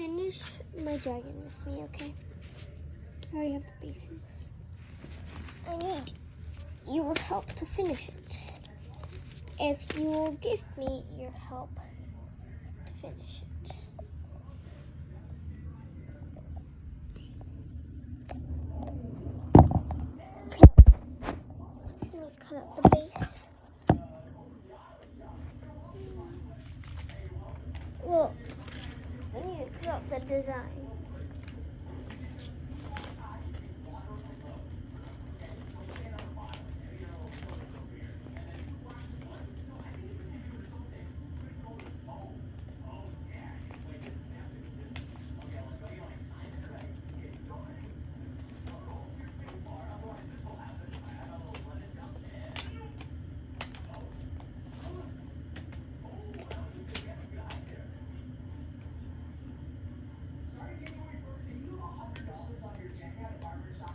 finish my dragon with me, okay? I already have the bases. I need your help to finish it. If you will give me your help to finish it. Let me cut up the base. Well, I need to cut up the design.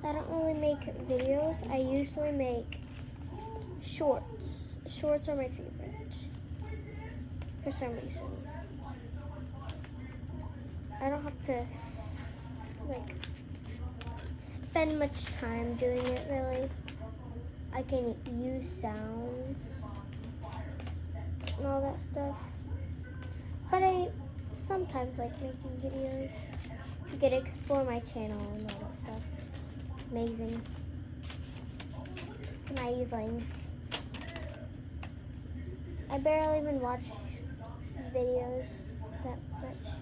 I don't really make videos. I usually make shorts. Shorts are my favorite for some reason. I don't have to like spend much time doing it really. I can use sounds and all that stuff. But I sometimes like making videos. You get to explore my channel and all that stuff. Amazing. It's amazing. I barely even watch videos that much.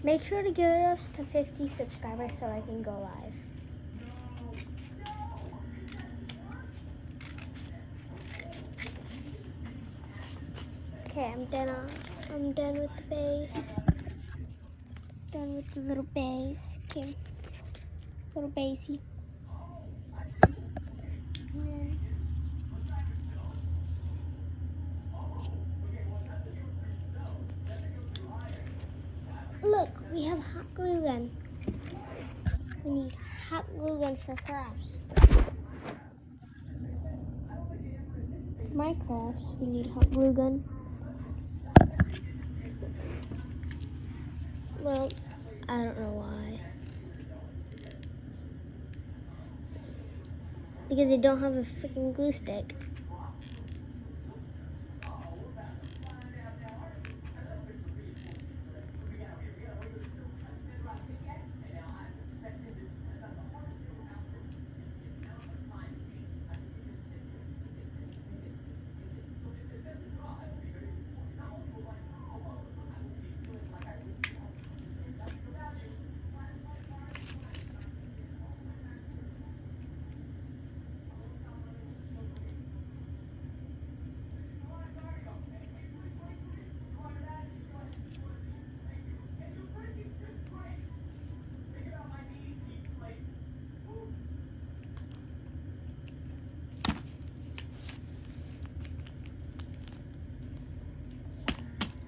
Make sure to get us to 50 subscribers so I can go live. Okay, I'm done with the base. Done with the little base. Okay. Little basey. Look, we have hot glue gun. We need hot glue gun for crafts. For my crafts, we need hot glue gun. Well, I don't know why. Because they don't have a freaking glue stick.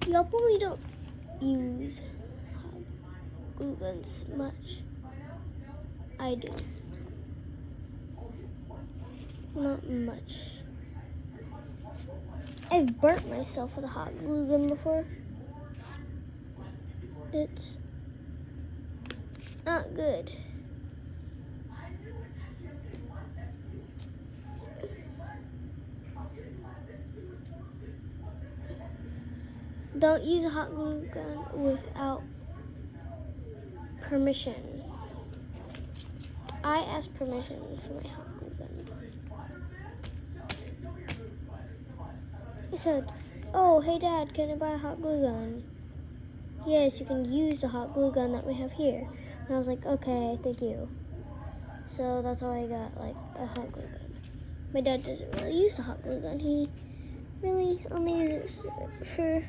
Y'all probably don't use hot glue guns much. I do. Not much. I've burnt myself with a hot glue gun before. It's not good. Don't use a hot glue gun without permission. I asked permission for my hot glue gun. I said, oh, hey Dad, can I buy a hot glue gun? Yes, you can use the hot glue gun that we have here. And I was like, okay, thank you. So that's why I got like a hot glue gun. My dad doesn't really use the hot glue gun. He really only uses it for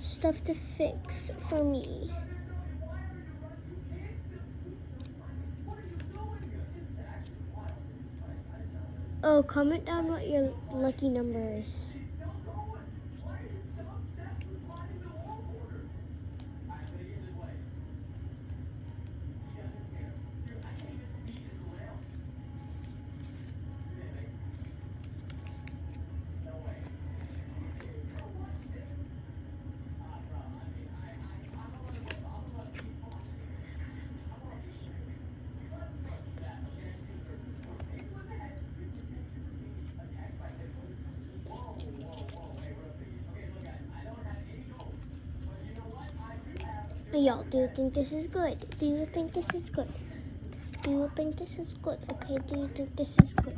stuff to fix for me. Oh, comment down what your lucky number is. Y'all, do you think this is good? Do you think this is good? Do you think this is good? Okay, do you think this is good?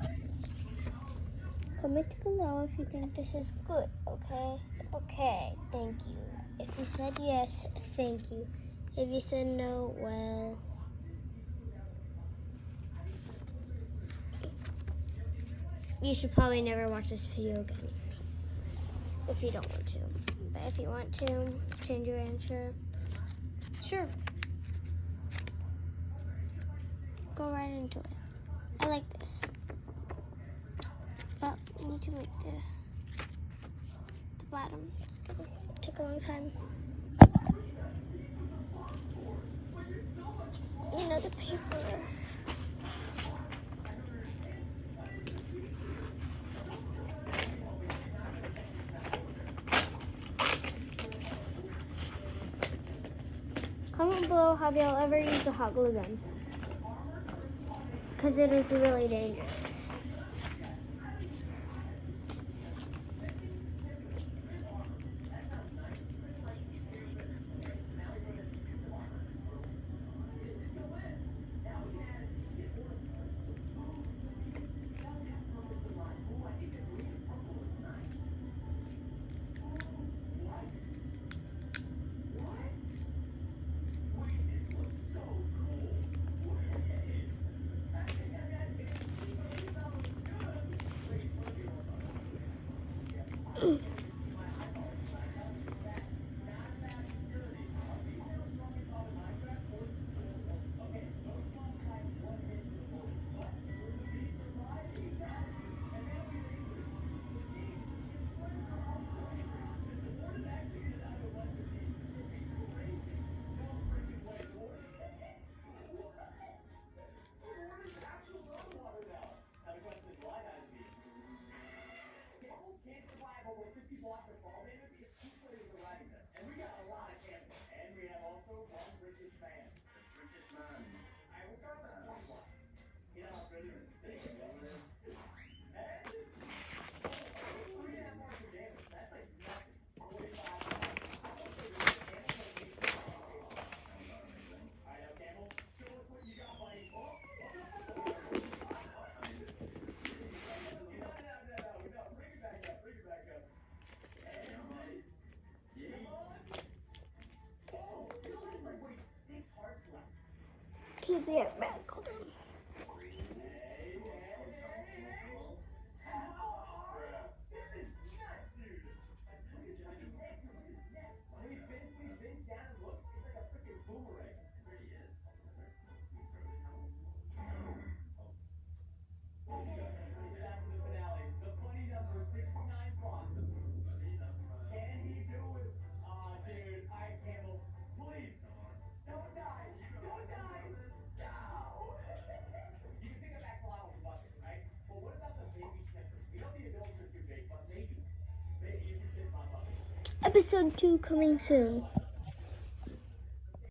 Comment below if you think this is good, okay? Okay, thank you. If you said yes, thank you. If you said no, well... you should probably never watch this video again. If you don't want to. But if you want to, change your answer. Sure. Go right into it. I like this. But we need to make the bottom. It's gonna take a long time. Another paper. Comment below, have y'all ever used a hot glue gun? Because it is really dangerous. Keep it back. Hold on. Episode 2 coming soon.